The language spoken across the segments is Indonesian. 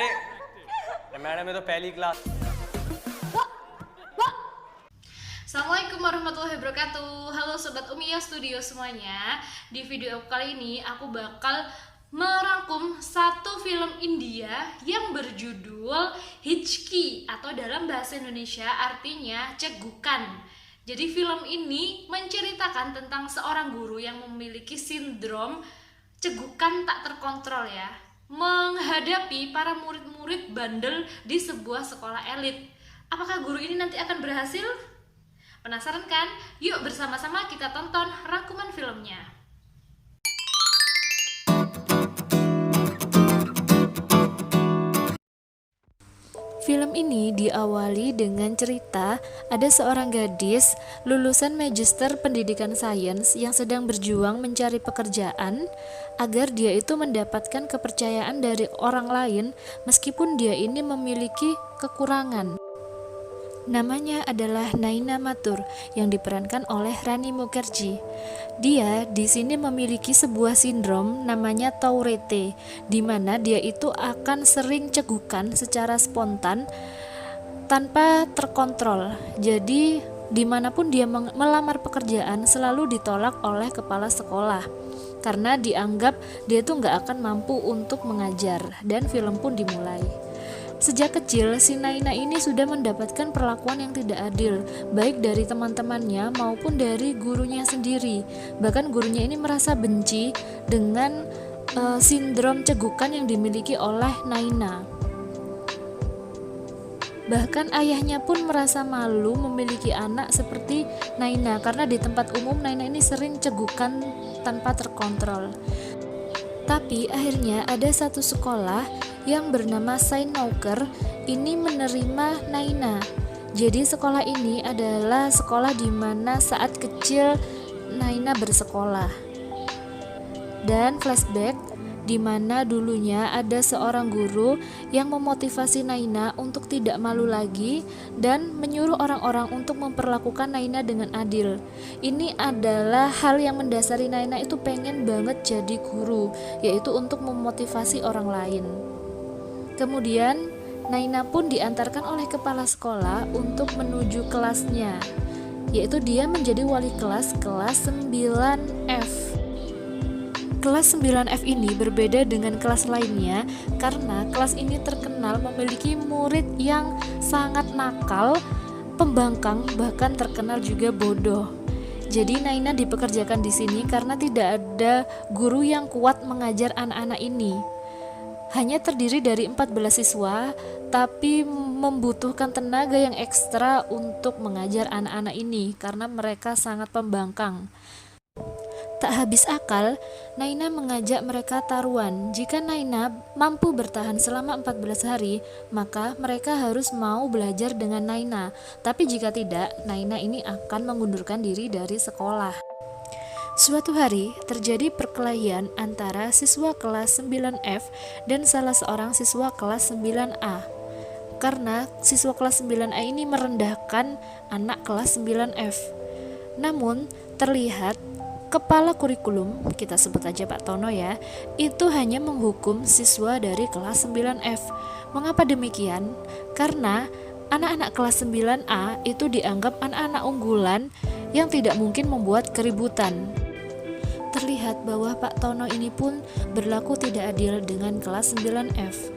अरे मैडम ये तो पहली class. Assalamualaikum warahmatullahi wabarakatuh. Halo Sobat Umiyah Studio semuanya. Di video kali ini aku bakal merangkum satu film India yang berjudul Hichki atau dalam bahasa Indonesia artinya cegukan. Jadi film ini menceritakan tentang seorang guru yang memiliki sindrom cegukan tak terkontrol ya, menghadapi para murid-murid bandel di sebuah sekolah elit. Apakah guru ini nanti akan berhasil? Penasaran kan? Yuk bersama-sama kita tonton rangkuman filmnya. Film ini diawali dengan cerita ada seorang gadis lulusan Magister Pendidikan Sains yang sedang berjuang mencari pekerjaan agar dia itu mendapatkan kepercayaan dari orang lain meskipun dia ini memiliki kekurangan. Namanya adalah Naina Mathur yang diperankan oleh Rani Mukherjee. Dia di sini memiliki sebuah sindrom namanya Tourette, di mana dia itu akan sering cegukan secara spontan tanpa terkontrol. Jadi dimanapun dia melamar pekerjaan selalu ditolak oleh kepala sekolah karena dianggap dia itu nggak akan mampu untuk mengajar, dan film pun dimulai. Sejak kecil, si Naina ini sudah mendapatkan perlakuan yang tidak adil, baik dari teman-temannya maupun dari gurunya sendiri. Bahkan gurunya ini merasa benci dengan sindrom cegukan yang dimiliki oleh Naina. Bahkan ayahnya pun merasa malu memiliki anak seperti Naina, karena di tempat umum Naina ini sering cegukan tanpa terkontrol. Tapi akhirnya ada satu sekolah yang bernama Saint Nouker ini menerima Naina. Jadi sekolah ini adalah sekolah di mana saat kecil Naina bersekolah. Dan flashback di mana dulunya ada seorang guru yang memotivasi Naina untuk tidak malu lagi dan menyuruh orang-orang untuk memperlakukan Naina dengan adil. Ini adalah hal yang mendasari Naina itu pengen banget jadi guru, yaitu untuk memotivasi orang lain. Kemudian Naina pun diantarkan oleh kepala sekolah untuk menuju kelasnya, yaitu dia menjadi wali kelas 9F. Kelas 9F ini berbeda dengan kelas lainnya karena kelas ini terkenal memiliki murid yang sangat nakal, pembangkang, bahkan terkenal juga bodoh. Jadi Naina dipekerjakan di sini karena tidak ada guru yang kuat mengajar anak-anak ini. Hanya terdiri dari 14 siswa, tapi membutuhkan tenaga yang ekstra untuk mengajar anak-anak ini karena mereka sangat pembangkang. Tak habis akal, Naina mengajak mereka taruhan. Jika Naina mampu bertahan selama 14 hari, maka mereka harus mau belajar dengan Naina. Tapi jika tidak, Naina ini akan mengundurkan diri dari sekolah. Suatu hari, terjadi perkelahian antara siswa kelas 9F dan salah seorang siswa kelas 9A. Karena siswa kelas 9A ini merendahkan anak kelas 9F. Namun, terlihat kepala kurikulum, kita sebut aja Pak Tono ya, itu hanya menghukum siswa dari kelas 9F. Mengapa demikian? Karena anak-anak kelas 9A itu dianggap anak-anak unggulan yang tidak mungkin membuat keributan. Terlihat bahwa Pak Tono ini pun berlaku tidak adil dengan kelas 9F.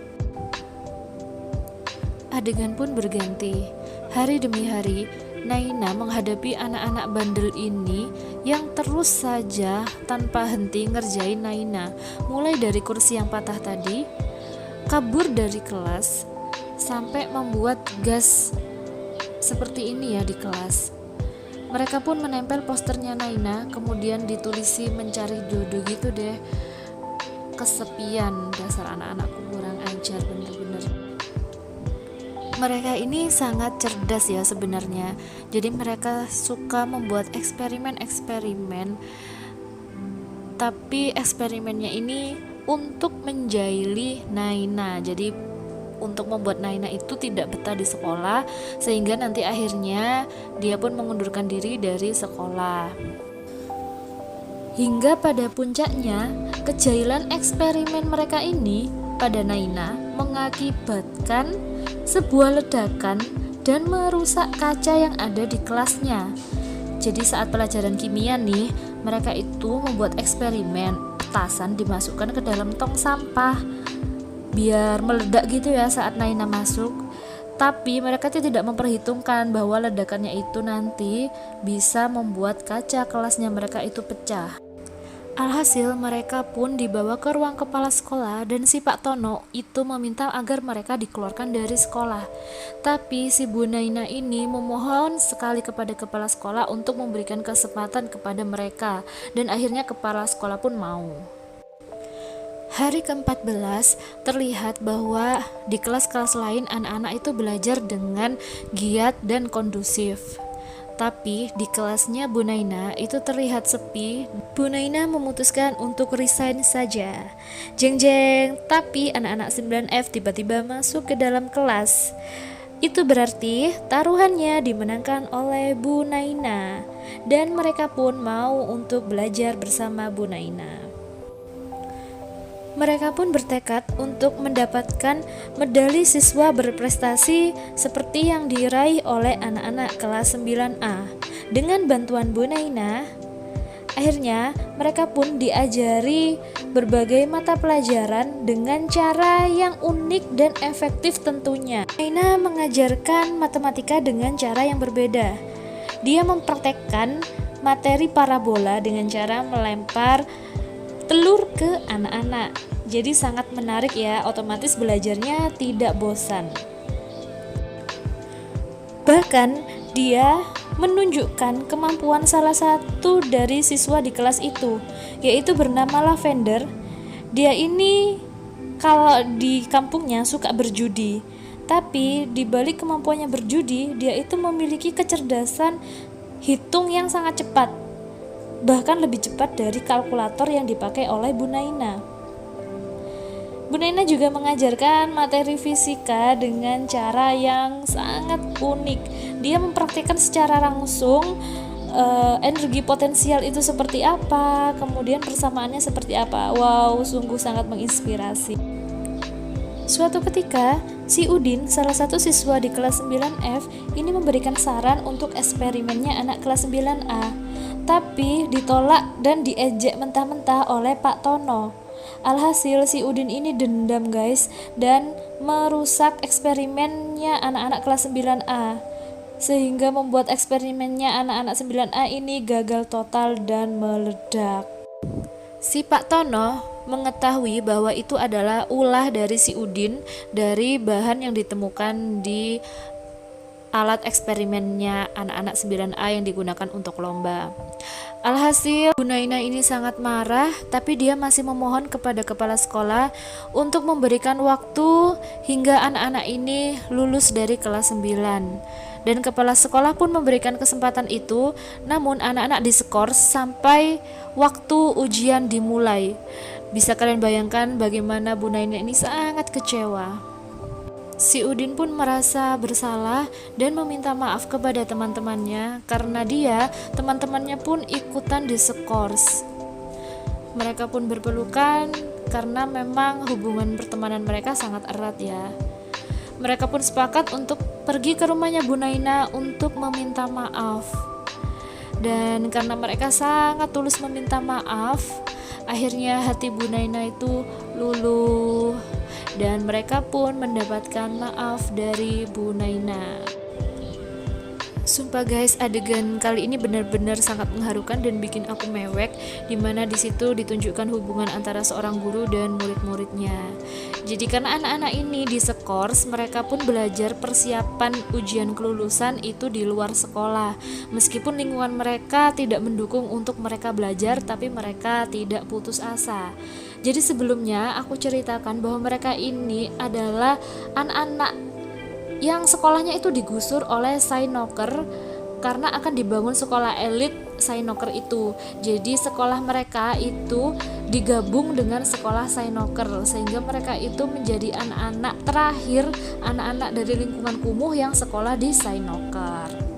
Adegan pun berganti. Hari demi hari, Naina menghadapi anak-anak bandel ini yang terus saja tanpa henti ngerjain Naina, mulai dari kursi yang patah tadi, kabur dari kelas, sampai membuat gas seperti ini ya di kelas. Mereka pun menempel posternya Naina, kemudian ditulisi mencari jodoh gitu deh. Kesepian, dasar anak-anakku kurang ajar bener-bener. Mereka ini sangat cerdas ya sebenarnya. Jadi mereka suka membuat eksperimen-eksperimen, tapi eksperimennya ini untuk menjahili Naina. Jadi untuk membuat Naina itu tidak betah di sekolah, sehingga nanti akhirnya dia pun mengundurkan diri dari sekolah. Hingga pada puncaknya, kejahilan eksperimen mereka ini kepada Naina mengakibatkan sebuah ledakan dan merusak kaca yang ada di kelasnya. Jadi saat pelajaran kimia nih, mereka itu membuat eksperimen. Petasan dimasukkan ke dalam tong sampah biar meledak gitu ya saat Naina masuk. Tapi mereka tidak memperhitungkan bahwa ledakannya itu nanti bisa membuat kaca kelasnya mereka itu pecah. Alhasil mereka pun dibawa ke ruang kepala sekolah dan si Pak Tono itu meminta agar mereka dikeluarkan dari sekolah. Tapi si Bu Naina ini memohon sekali kepada kepala sekolah untuk memberikan kesempatan kepada mereka, dan akhirnya kepala sekolah pun mau. Hari ke-14 terlihat bahwa di kelas-kelas lain anak-anak itu belajar dengan giat dan kondusif. Tapi di kelasnya Bu Naina itu terlihat sepi. Bu Naina memutuskan untuk resign saja. Jeng jeng, tapi anak-anak 9F tiba-tiba masuk ke dalam kelas. Itu berarti taruhannya dimenangkan oleh Bu Naina, dan mereka pun mau untuk belajar bersama Bu Naina. Mereka pun bertekad untuk mendapatkan medali siswa berprestasi seperti yang diraih oleh anak-anak kelas 9A. Dengan bantuan Bu Naina, akhirnya mereka pun diajari berbagai mata pelajaran dengan cara yang unik dan efektif tentunya. Naina mengajarkan matematika dengan cara yang berbeda. Dia mempraktekkan materi parabola dengan cara melempar telur ke anak-anak. Jadi sangat menarik ya, otomatis belajarnya tidak bosan. Bahkan dia menunjukkan kemampuan salah satu dari siswa di kelas itu, yaitu bernama Lavender. Dia ini kalau di kampungnya suka berjudi, tapi di balik kemampuannya berjudi, dia itu memiliki kecerdasan hitung yang sangat cepat, bahkan lebih cepat dari kalkulator yang dipakai oleh Bu Naina. Bu Naina juga mengajarkan materi fisika dengan cara yang sangat unik. Dia mempraktikkan secara langsung energi potensial itu seperti apa, kemudian persamaannya seperti apa. Wow, sungguh sangat menginspirasi. Suatu ketika, si Udin, salah satu siswa di kelas 9F, ini memberikan saran untuk eksperimennya anak kelas 9A. Tapi ditolak dan diejek mentah-mentah oleh Pak Tono. Alhasil si Udin ini dendam guys, dan merusak eksperimennya anak-anak kelas 9A, sehingga membuat eksperimennya anak-anak 9A ini gagal total dan meledak. Si Pak Tono mengetahui bahwa itu adalah ulah dari si Udin dari bahan yang ditemukan di alat eksperimennya anak-anak 9A yang digunakan untuk lomba. Alhasil Bu Naina ini sangat marah, tapi dia masih memohon kepada kepala sekolah untuk memberikan waktu hingga anak-anak ini lulus dari kelas 9. Dan kepala sekolah pun memberikan kesempatan itu, namun anak-anak diskors sampai waktu ujian dimulai. Bisa kalian bayangkan bagaimana Bu Naina ini sangat kecewa. Si Udin pun merasa bersalah dan meminta maaf kepada teman-temannya karena teman-temannya pun ikutan diskors. Mereka pun berpelukan karena memang hubungan pertemanan mereka sangat erat ya. Mereka pun sepakat untuk pergi ke rumahnya Bu Naina untuk meminta maaf. Dan karena mereka sangat tulus meminta maaf, akhirnya hati Bu Naina itu luluh dan mereka pun mendapatkan maaf dari Bu Naina. Sumpah guys, adegan kali ini benar-benar sangat mengharukan dan bikin aku mewek, dimana disitu ditunjukkan hubungan antara seorang guru dan murid-muridnya. Jadi karena anak-anak ini diskors, mereka pun belajar persiapan ujian kelulusan itu di luar sekolah. Meskipun lingkungan mereka tidak mendukung untuk mereka belajar, tapi mereka tidak putus asa. Jadi sebelumnya aku ceritakan bahwa mereka ini adalah anak-anak yang sekolahnya itu digusur oleh Sainoker karena akan dibangun sekolah elit Sainoker itu. Jadi sekolah mereka itu digabung dengan sekolah Sainoker, sehingga mereka itu menjadi anak-anak terakhir, anak-anak dari lingkungan kumuh yang sekolah di Sainoker.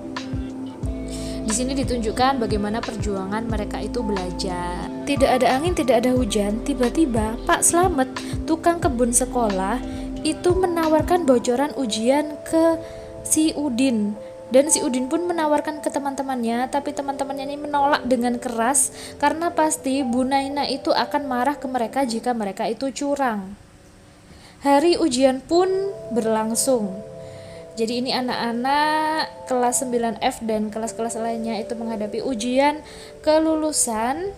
Di sini ditunjukkan bagaimana perjuangan mereka itu belajar. Tidak ada angin, tidak ada hujan, tiba-tiba Pak Slamet tukang kebun sekolah itu menawarkan bocoran ujian ke si Udin. Dan si Udin pun menawarkan ke teman-temannya, tapi teman-temannya ini menolak dengan keras karena pasti Bu Naina itu akan marah ke mereka jika mereka itu curang. Hari ujian pun berlangsung. Jadi ini anak-anak kelas 9F dan kelas-kelas lainnya itu menghadapi ujian kelulusan.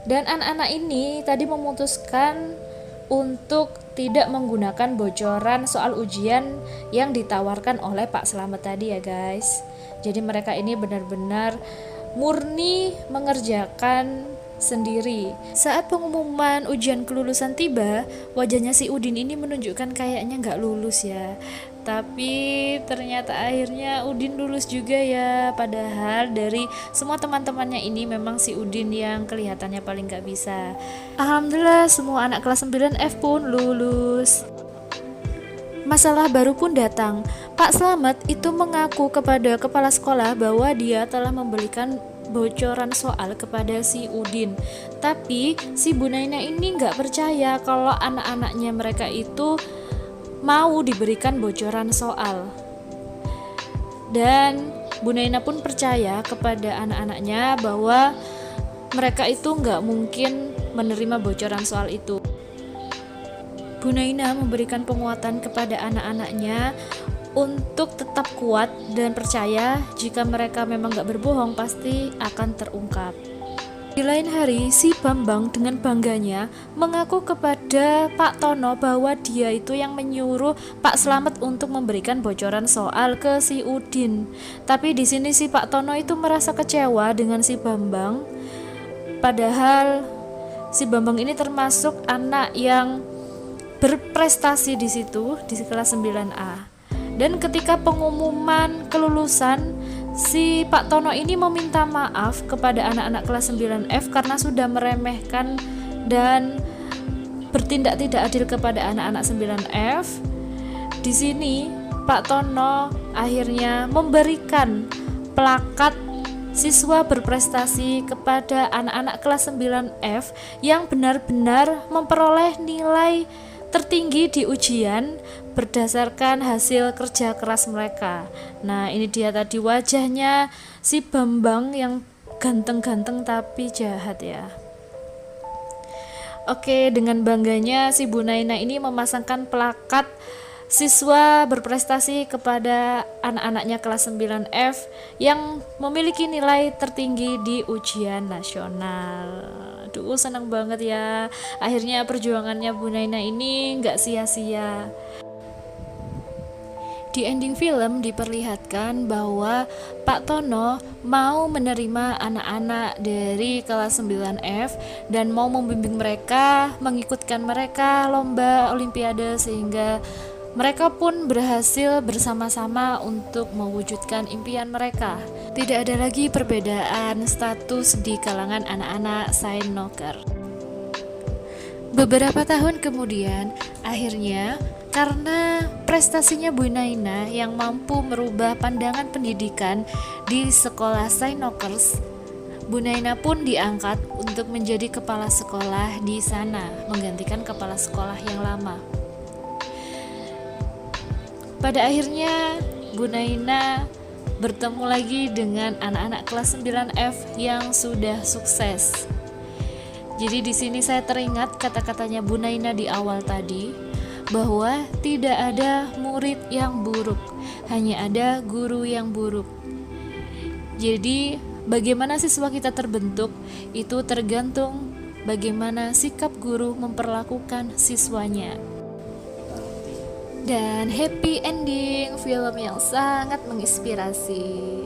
Dan anak-anak ini tadi memutuskan untuk tidak menggunakan bocoran soal ujian yang ditawarkan oleh Pak Slamet tadi ya guys. Jadi mereka ini benar-benar murni mengerjakan sendiri. Saat pengumuman ujian kelulusan tiba, wajahnya si Udin ini menunjukkan kayaknya nggak lulus ya. Tapi ternyata akhirnya Udin lulus juga ya. Padahal dari semua teman-temannya ini memang si Udin yang kelihatannya paling nggak bisa. Alhamdulillah semua anak kelas 9F pun lulus. Masalah baru pun datang. Pak Slamet itu mengaku kepada kepala sekolah bahwa dia telah memberikan bocoran soal kepada si Udin. Tapi si Bu Naina ini nggak percaya kalau anak-anaknya mereka itu mau diberikan bocoran soal. Dan Bu Naina pun percaya kepada anak-anaknya bahwa mereka itu nggak mungkin menerima bocoran soal itu. Bu Naina memberikan penguatan kepada anak-anaknya untuk tetap kuat dan percaya jika mereka memang gak berbohong pasti akan terungkap. Di lain hari, si Bambang dengan bangganya mengaku kepada Pak Tono bahwa dia itu yang menyuruh Pak Slamet untuk memberikan bocoran soal ke si Udin. Tapi di sini si Pak Tono itu merasa kecewa dengan si Bambang. Padahal si Bambang ini termasuk anak yang berprestasi di situ di kelas 9A. Dan ketika pengumuman kelulusan, si Pak Tono ini meminta maaf kepada anak-anak kelas 9F karena sudah meremehkan dan bertindak tidak adil kepada anak-anak 9F. Di sini Pak Tono akhirnya memberikan plakat siswa berprestasi kepada anak-anak kelas 9F yang benar-benar memperoleh nilai tertinggi di ujian berdasarkan hasil kerja keras mereka. Nah, ini dia tadi wajahnya si Bambang yang ganteng-ganteng tapi jahat ya. Oke, dengan bangganya si Bu Naina ini memasangkan plakat siswa berprestasi kepada anak-anaknya kelas 9F yang memiliki nilai tertinggi di ujian nasional. Aduh, senang banget ya. Akhirnya perjuangannya Bu Naina ini nggak sia-sia. Di ending film diperlihatkan bahwa Pak Tono mau menerima anak-anak dari kelas 9F dan mau membimbing mereka, mengikutkan mereka lomba olimpiade sehingga mereka pun berhasil bersama-sama untuk mewujudkan impian mereka. Tidak ada lagi perbedaan status di kalangan anak-anak Sainoker. Beberapa tahun kemudian, akhirnya karena prestasinya Bu Naina yang mampu merubah pandangan pendidikan di sekolah Sainokers, Bu Naina pun diangkat untuk menjadi kepala sekolah di sana, menggantikan kepala sekolah yang lama. Pada akhirnya Bu Naina bertemu lagi dengan anak-anak kelas 9F yang sudah sukses. Jadi di sini saya teringat kata-katanya Bu Naina di awal tadi, bahwa tidak ada murid yang buruk, hanya ada guru yang buruk. Jadi bagaimana siswa kita terbentuk itu tergantung bagaimana sikap guru memperlakukan siswanya. Dan happy ending, film yang sangat menginspirasi.